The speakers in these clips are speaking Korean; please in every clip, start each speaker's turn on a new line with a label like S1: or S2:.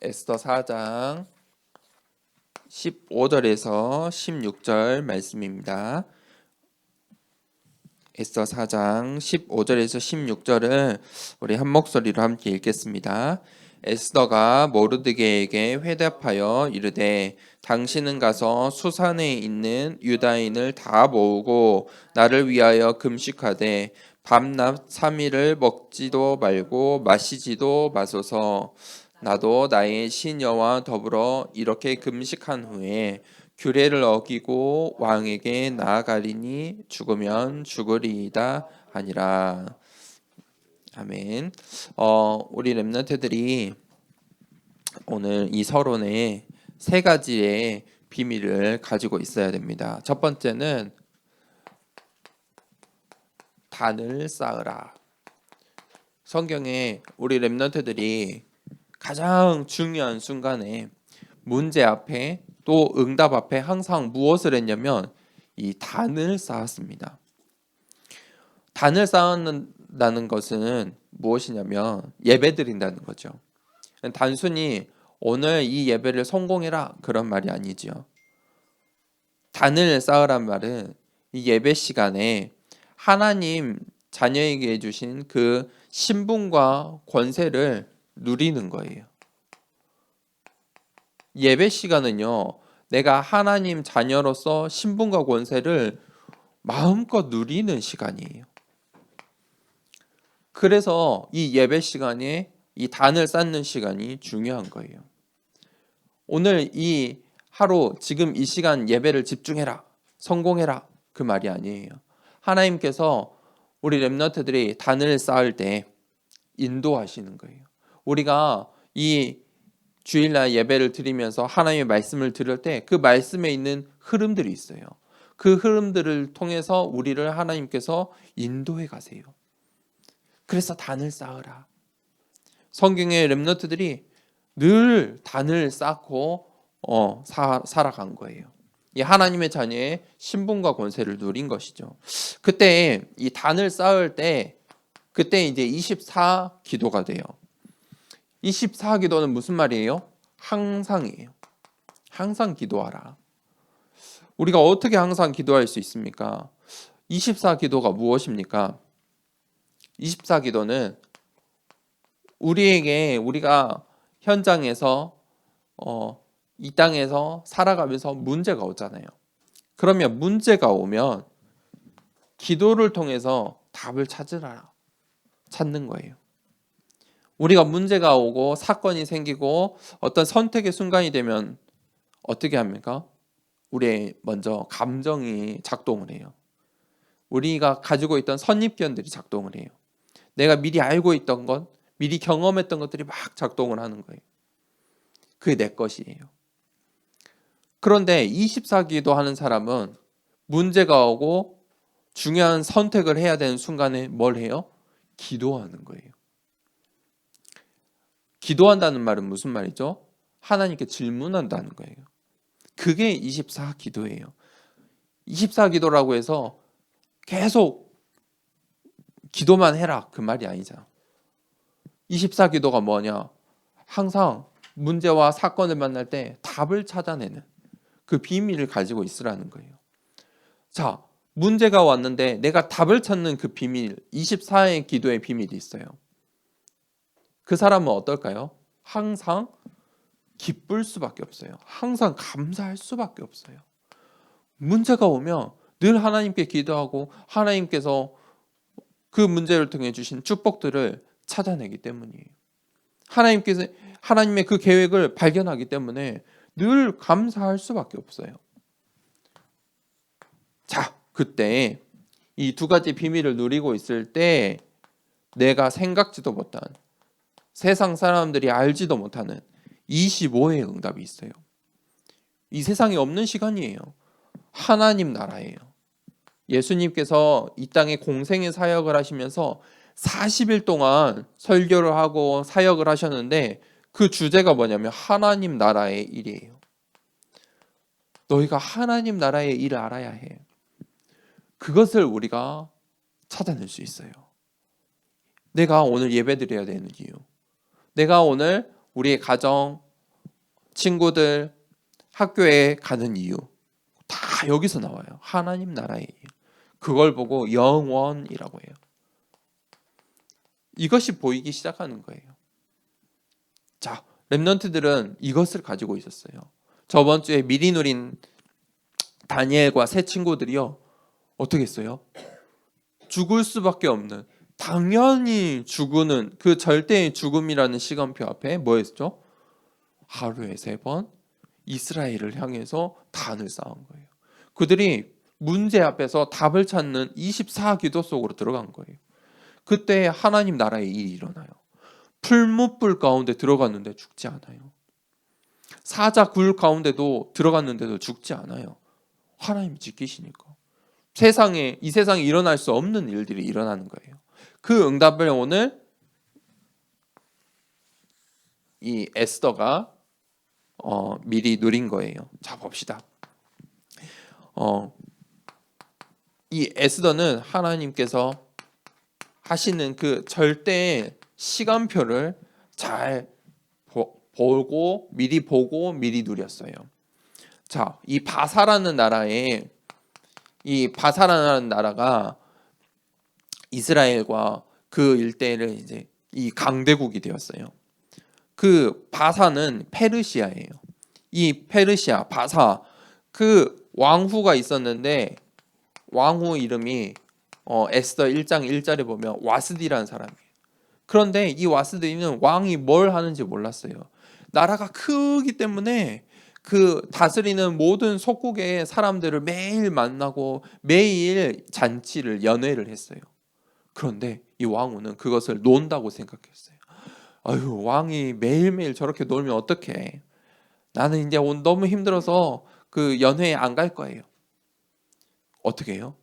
S1: 에스더 4장 15절에서 16절 말씀입니다. 에스더 4장 15절에서 16절은 우리 한 목소리로 함께 읽겠습니다. 에스더가 모르드게에게 회답하여 이르되 당신은 가서 수산에 있는 유다인을 다 모으고 나를 위하여 금식하되 밤낮 3일을 먹지도 말고 마시지도 마소서. 나도 나의 시녀와 더불어 이렇게 금식한 후에 규례를 어기고 왕에게 나아가리니 죽으면 죽으리이다 하니라. 아멘. 우리 렘넌트들이 오늘 이 서론에 세 가지의 비밀을 가지고 있어야 됩니다. 첫 번째는 단을 쌓으라. 성경에 우리 렘넌트들이 가장 중요한 순간에 문제 앞에 또 응답 앞에 항상 무엇을 했냐면 이 단을 쌓았습니다. 단을 쌓는다는 것은 무엇이냐면 예배 드린다는 거죠. 단순히 오늘 이 예배를 성공해라 그런 말이 아니죠. 단을 쌓으란 말은 이 예배 시간에 하나님 자녀에게 주신 그 신분과 권세를 누리는 거예요. 예배 시간은요, 내가 하나님 자녀로서 신분과 권세를 마음껏 누리는 시간이에요. 그래서 이 예배 시간에 이 단을 쌓는 시간이 중요한 거예요. 오늘 이 하루 지금 이 시간 예배를 집중해라, 성공해라 그 말이 아니에요. 하나님께서 우리 렘넌트들이 단을 쌓을 때 인도하시는 거예요. 우리가 이 주일날 예배를 드리면서 하나님의 말씀을 들을 때 그 말씀에 있는 흐름들이 있어요. 그 흐름들을 통해서 우리를 하나님께서 인도해 가세요. 그래서 단을 쌓으라. 성경의 렘넌트들이 늘 단을 쌓고 살아간 거예요. 이 하나님의 자녀의 신분과 권세를 누린 것이죠. 그때 이 단을 쌓을 때 그때 이제 24 기도가 돼요. 24 기도는 무슨 말이에요? 항상이에요. 항상 기도하라. 우리가 어떻게 항상 기도할 수 있습니까? 24 기도가 무엇입니까? 24 기도는 우리가 현장에서 이 땅에서 살아가면서 문제가 오잖아요. 그러면 문제가 오면 기도를 통해서 답을 찾는 거예요. 우리가 문제가 오고 사건이 생기고 어떤 선택의 순간이 되면 어떻게 합니까? 우리의 먼저 감정이 작동을 해요. 우리가 가지고 있던 선입견들이 작동을 해요. 내가 미리 알고 있던 것, 미리 경험했던 것들이 막 작동을 하는 거예요. 그게 내 것이에요. 그런데 24기도 하는 사람은 문제가 오고 중요한 선택을 해야 되는 순간에 뭘 해요? 기도하는 거예요. 기도한다는 말은 무슨 말이죠? 하나님께 질문한다는 거예요. 그게 24기도예요. 24기도라고 해서 계속 기도만 해라 그 말이 아니잖아. 24기도가 뭐냐? 항상 문제와 사건을 만날 때 답을 찾아내는 그 비밀을 가지고 있으라는 거예요. 자, 문제가 왔는데 내가 답을 찾는 그 비밀, 24의 기도의 비밀이 있어요. 그 사람은 어떨까요? 항상 기쁠 수밖에 없어요. 항상 감사할 수밖에 없어요. 문제가 오면 늘 하나님께 기도하고 하나님께서 그 문제를 통해 주신 축복들을 찾아내기 때문이에요. 하나님의 그 계획을 발견하기 때문에 늘 감사할 수밖에 없어요. 자, 그때 이 두 가지 비밀을 누리고 있을 때 내가 생각지도 못한 세상 사람들이 알지도 못하는 25의 응답이 있어요. 이 세상에 없는 시간이에요. 하나님 나라예요. 예수님께서 이 땅에 공생의 사역을 하시면서 40일 동안 설교를 하고 사역을 하셨는데 그 주제가 뭐냐면 하나님 나라의 일이에요. 너희가 하나님 나라의 일을 알아야 해. 그것을 우리가 찾아낼 수 있어요. 내가 오늘 예배 드려야 되는 이유. 내가 오늘 우리의 가정, 친구들, 학교에 가는 이유 다 여기서 나와요. 하나님 나라의 이유. 그걸 보고 영원이라고 해요. 이것이 보이기 시작하는 거예요. 자, 렘넌트들은 이것을 가지고 있었어요. 저번 주에 미리 누린 다니엘과 세 친구들이요. 어떻게 했어요? 죽을 수밖에 없는, 당연히 죽는 그 절대의 죽음이라는 시간표 앞에 뭐 했죠? 하루에 3번 이스라엘을 향해서 단을 쌓은 거예요. 그들이 문제 앞에서 답을 찾는 24기도 속으로 들어간 거예요. 그때 하나님 나라의 일이 일어나요. 풀무불 가운데 들어갔는데 죽지 않아요. 사자굴 가운데도 들어갔는데도 죽지 않아요. 하나님이 지키시니까. 이 세상에 일어날 수 없는 일들이 일어나는 거예요. 그 응답을 오늘 이 에스더가 미리 누린 거예요. 자, 봅시다. 이 에스더는 하나님께서 하시는 그 절대의 시간표를 잘 미리 보고 미리 누렸어요. 자, 이 바사라는 나라가 이스라엘과 그 일대를 이제 이 강대국이 되었어요. 그 바사는 페르시아예요. 이 페르시아 바사, 그 왕후가 있었는데 왕후 이름이 에스더 1장 1절에 보면 와스디라는 사람이에요. 그런데 이 와스디는 왕이 뭘 하는지 몰랐어요. 나라가 크기 때문에 그 다스리는 모든 속국의 사람들을 매일 만나고 매일 연회를 했어요. 그런데 이 왕후는 그것을 논다고 생각했어요. 아유, 왕이 매일매일 저렇게 놀면 어떡해. 나는 이제 너무 힘들어서 그 연회에 안 갈 거예요. 어떻게 해요?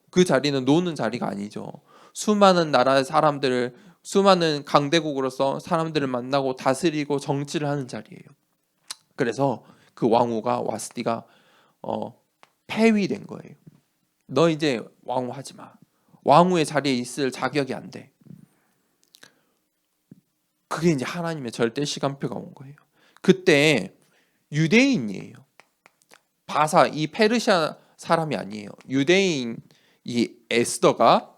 S1: 그 자리는 노는 자리가 아니죠. 수많은 나라의 사람들을, 수많은 강대국으로서 사람들을 만나고 다스리고 정치를 하는 자리예요. 그래서 그 왕후가 와스디가 폐위된 거예요. 너 이제 왕후 하지 마. 왕후의 자리에 있을 자격이 안 돼. 그게 이제 하나님의 절대 시간표가 온 거예요. 그때 유대인이에요. 바사, 이 페르시아 사람이 아니에요. 유대인 이 에스더가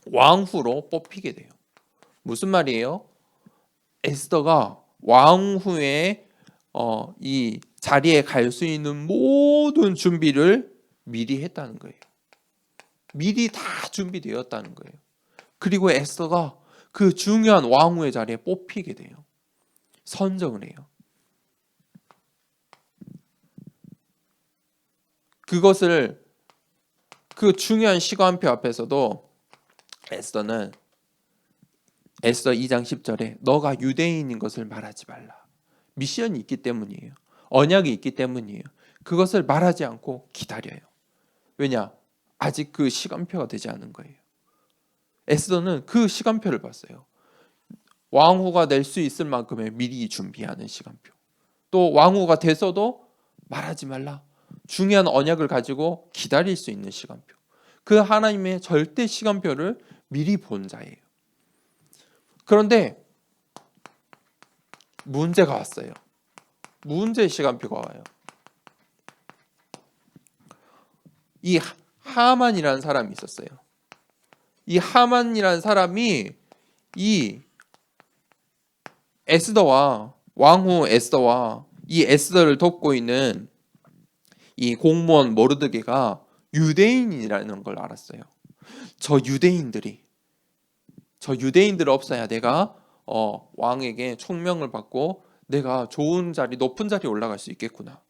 S1: 왕후로 뽑히게 돼요. 무슨 말이에요? 에스더가 왕후의 이 자리에 갈 수 있는 모든 준비를 미리 했다는 거예요. 미리 다 준비되었다는 거예요. 그리고 에스더가 그 중요한 왕후의 자리에 뽑히게 돼요. 선정을 해요. 그것을 그 중요한 시간표 앞에서도 에스더 2장 10절에 너가 유대인인 것을 말하지 말라. 미션이 있기 때문이에요. 언약이 있기 때문이에요. 그것을 말하지 않고 기다려요. 왜냐? 아직 그 시간표가 되지 않은 거예요. 에스더는 그 시간표를 봤어요. 왕후가 낼 수 있을 만큼의 미리 준비하는 시간표. 또 왕후가 돼서도 말하지 말라. 중요한 언약을 가지고 기다릴 수 있는 시간표. 그 하나님의 절대 시간표를 미리 본 자예요. 그런데 문제가 왔어요. 문제의 시간표가 와요. 이 하만이라는 사람이 있었어요. 이 하만이라는 사람이 이 왕후 에스더와 이 에스더를 돕고 있는 이 공무원 모르드게가 유대인이라는 걸 알았어요. 저 유대인들 없어야 내가 왕에게 총명을 받고 내가 좋은 자리, 높은 자리에 올라갈 수 있겠구나.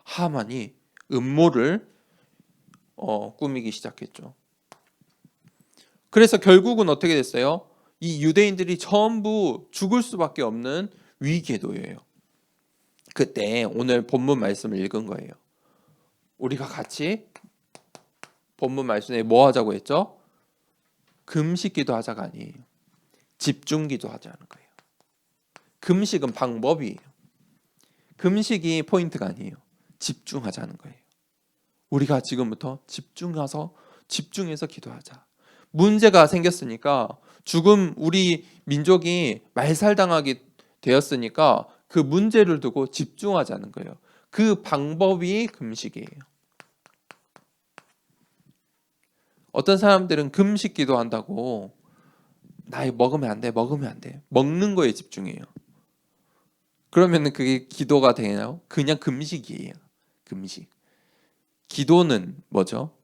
S1: 하만이 음모를 꾸미기 시작했죠. 그래서 결국은 어떻게 됐어요? 이 유대인들이 전부 죽을 수밖에 없는 위기에 놓여요. 그때 오늘 본문 말씀을 읽은 거예요. 우리가 같이 본문 말씀에 뭐 하자고 했죠? 금식 기도하자가 아니에요. 집중 기도하자는 거예요. 금식은 방법이에요. 금식이 포인트가 아니에요. 집중하자는 거예요. 우리가 지금부터 집중해서 기도하자. 문제가 생겼으니까 우리 민족이 말살당하게 되었으니까 그 문제를 두고 집중하자는 거예요. 그 방법이 금식이에요. 어떤 사람들은 금식 기도한다고 나 이거 먹으면 안 돼, 먹으면 안 돼. 먹는 거에 집중해요. 그러면 그게 기도가 되나요? 그냥 금식이에요. 금식. 기도는 뭐죠?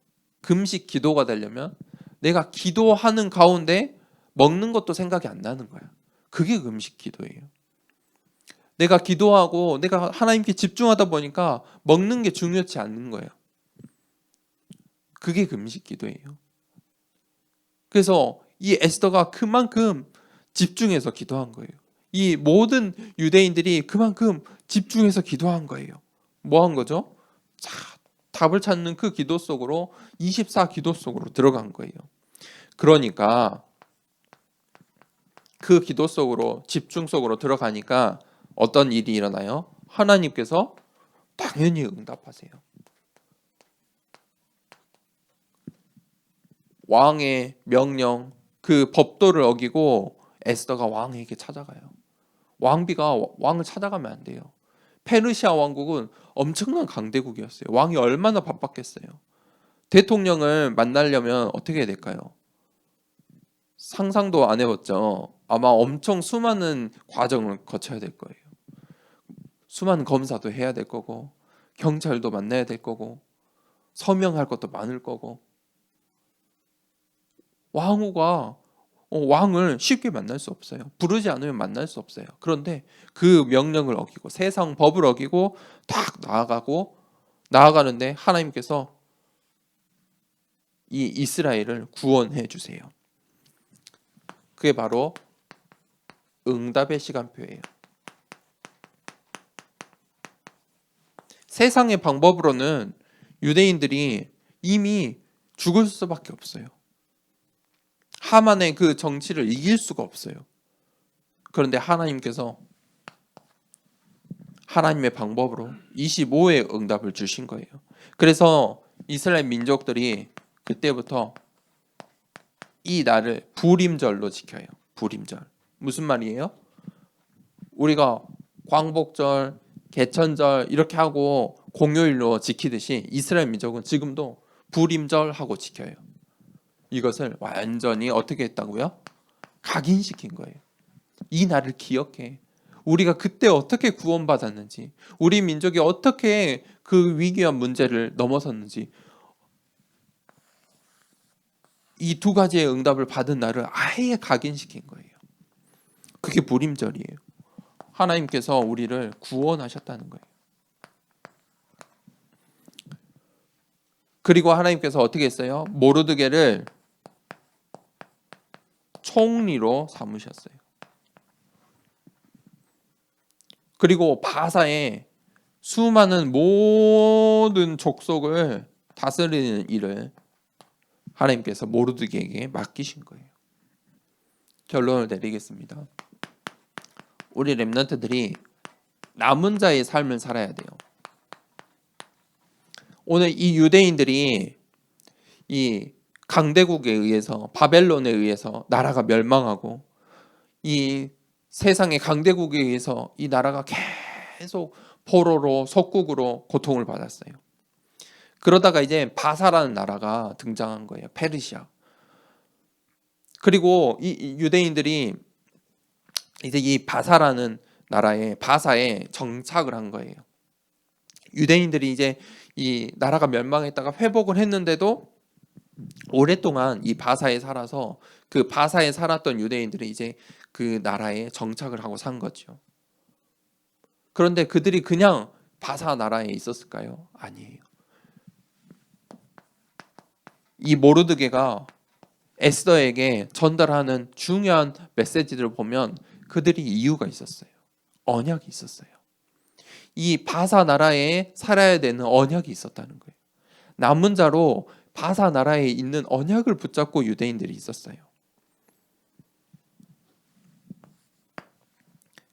S1: 금식 기도가 되려면 내가 기도하는 가운데 먹는 것도 생각이 안 나는 거야. 그게 금식 기도예요. 내가 기도하고 내가 하나님께 집중하다 보니까 먹는 게 중요치 않는 거예요. 그게 금식 기도예요. 그래서 이 에스더가 그만큼 집중해서 기도한 거예요. 이 모든 유대인들이 그만큼 집중해서 기도한 거예요. 뭐 한 거죠? 자, 답을 찾는 그 기도 속으로 24 기도 속으로 들어간 거예요. 그러니까 그 기도 속으로 집중 속으로 들어가니까 어떤 일이 일어나요? 하나님께서 당연히 응답하세요. 왕의 명령, 그 법도를 어기고 에스더가 왕에게 찾아가요. 왕비가 왕을 찾아가면 안 돼요. 페르시아 왕국은 엄청난 강대국이었어요. 왕이 얼마나 바빴겠어요. 대통령을 만나려면 어떻게 해야 될까요? 상상도 안 해봤죠. 아마 엄청 수많은 과정을 거쳐야 될 거예요. 수많은 검사도 해야 될 거고, 경찰도 만나야 될 거고, 서명할 것도 많을 거고. 왕후가 왕을 쉽게 만날 수 없어요. 부르지 않으면 만날 수 없어요. 그런데 그 명령을 어기고 세상 법을 어기고 딱 나아가는데 하나님께서 이 이스라엘을 구원해 주세요. 그게 바로 응답의 시간표예요. 세상의 방법으로는 유대인들이 이미 죽을 수밖에 없어요. 하만의 그 정치를 이길 수가 없어요. 그런데 하나님께서 하나님의 방법으로 25의 응답을 주신 거예요. 그래서 이스라엘 민족들이 그때부터 이 날을 부림절로 지켜요. 부림절. 무슨 말이에요? 우리가 광복절, 개천절 이렇게 하고 공휴일로 지키듯이 이스라엘 민족은 지금도 부림절 하고 지켜요. 이것을 완전히 어떻게 했다고요? 각인시킨 거예요. 이 날을 기억해. 우리가 그때 어떻게 구원받았는지, 우리 민족이 어떻게 그 위기와 문제를 넘어섰는지, 이 두 가지의 응답을 받은 날을 아예 각인시킨 거예요. 그게 부림절이에요. 하나님께서 우리를 구원하셨다는 거예요. 그리고 하나님께서 어떻게 했어요? 모르드게를 총리로 삼으셨어요. 그리고 바사의 수많은 모든 족속을 다스리는 일을 하나님께서 모르드게에게 맡기신 거예요. 결론을 내리겠습니다. 우리 렘넌트들이 남은 자의 삶을 살아야 돼요. 오늘 이 유대인들이 이 강대국에 의해서 바벨론에 의해서 나라가 멸망하고 이 세상의 강대국에 의해서 이 나라가 계속 포로로 속국으로 고통을 받았어요. 그러다가 이제 바사라는 나라가 등장한 거예요. 페르시아. 그리고 이 유대인들이 이제 이 바사라는 나라에 바사에 정착을 한 거예요. 유대인들이 이제 이 나라가 멸망했다가 회복을 했는데도 오랫동안 이 바사에 살아서 그 바사에 살았던 유대인들이 이제 그 나라에 정착을 하고 산 거죠. 그런데 그들이 그냥 바사 나라에 있었을까요? 아니에요. 이 모르드게가 에스더에게 전달하는 중요한 메시지를 보면 그들이 이유가 있었어요. 언약이 있었어요. 이 바사 나라에 살아야 되는 언약이 있었다는 거예요. 남은 자로 바사 나라에 있는 언약을 붙잡고 유대인들이 있었어요.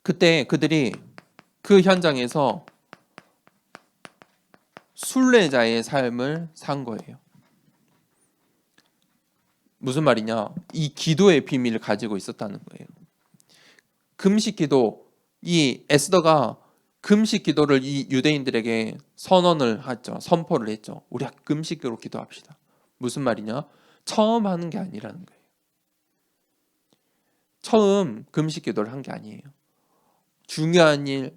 S1: 그때 그들이 그 현장에서 순례자의 삶을 산 거예요. 무슨 말이냐? 이 기도의 비밀을 가지고 있었다는 거예요. 금식 기도, 이 에스더가 금식 기도를 이 유대인들에게 선언을 했죠. 선포를 했죠. 우리 금식으로 기도합시다. 무슨 말이냐? 처음 하는 게 아니라는 거예요. 처음 금식 기도를 한 게 아니에요. 중요한 일,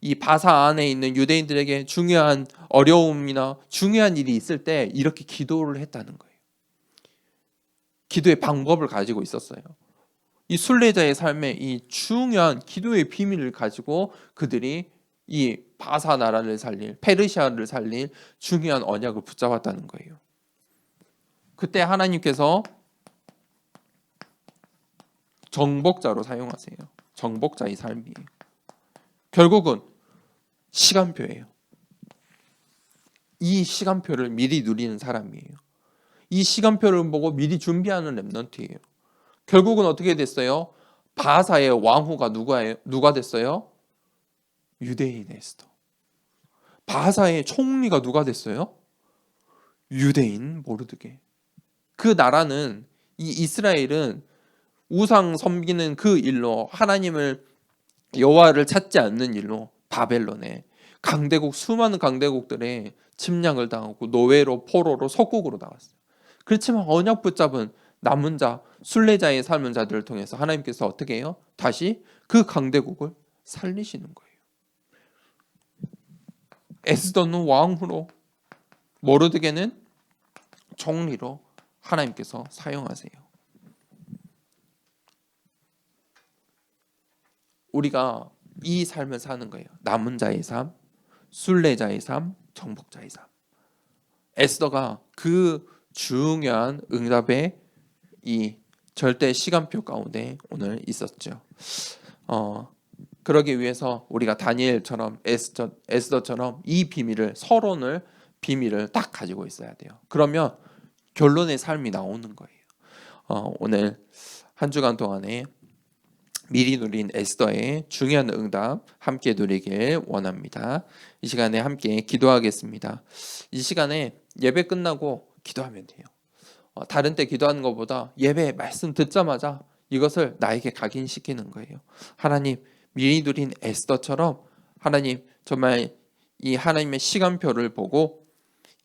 S1: 이 바사 안에 있는 유대인들에게 중요한 어려움이나 중요한 일이 있을 때 이렇게 기도를 했다는 거예요. 기도의 방법을 가지고 있었어요. 이 순례자의 삶에 이 중요한 기도의 비밀을 가지고 그들이 이 바사 나라를 살릴, 페르시아를 살릴 중요한 언약을 붙잡았다는 거예요. 그때 하나님께서 정복자로 사용하세요. 정복자의 삶이에요. 결국은 시간표예요. 이 시간표를 미리 누리는 사람이에요. 이 시간표를 보고 미리 준비하는 렘넌트예요. 결국은 어떻게 됐어요? 바사의 왕후가 누가 됐어요? 유대인 에스더. 바사의 총리가 누가 됐어요? 유대인 모르드게. 그 나라는 이 이스라엘은 우상 섬기는 그 일로 하나님을 여호와를 찾지 않는 일로 바벨론에 수많은 강대국들의 침략을 당하고 노예로 포로로 속국으로 나왔어요. 그렇지만 언약 붙잡은 남은 자, 순례자의 삶은 자들을 통해서 하나님께서 어떻게 해요? 다시 그 강대국을 살리시는 거예요. 에스더는 왕후로, 모르드게는 총리로 하나님께서 사용하세요. 우리가 이 삶을 사는 거예요. 남은 자의 삶, 순례자의 삶, 정복자의 삶. 에스더가 그 중요한 응답의 이 절대 시간표 가운데 오늘 있었죠. 그러기 위해서 우리가 다니엘처럼 에스더처럼 이 서론을 비밀을 딱 가지고 있어야 돼요. 그러면 결론의 삶이 나오는 거예요. 오늘 한 주간 동안에 미리 누린 에스더의 중요한 응답 함께 누리길 원합니다. 이 시간에 함께 기도하겠습니다. 이 시간에 예배 끝나고 기도하면 돼요. 다른 때 기도하는 것보다 예배 말씀 듣자마자 이것을 나에게 각인시키는 거예요. 하나님, 미리 누린 에스더처럼 하나님 정말 이 하나님의 시간표를 보고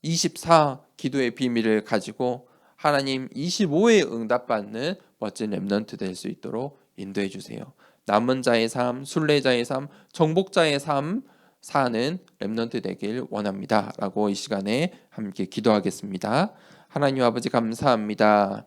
S1: 24 기도의 비밀을 가지고 하나님 25에 응답받는 멋진 렘넌트 될 수 있도록 인도해 주세요. 남은 자의 삶, 순례자의 삶, 정복자의 삶 사는 렘넌트 되길 원합니다. 라고 이 시간에 함께 기도하겠습니다. 하나님 아버지 감사합니다.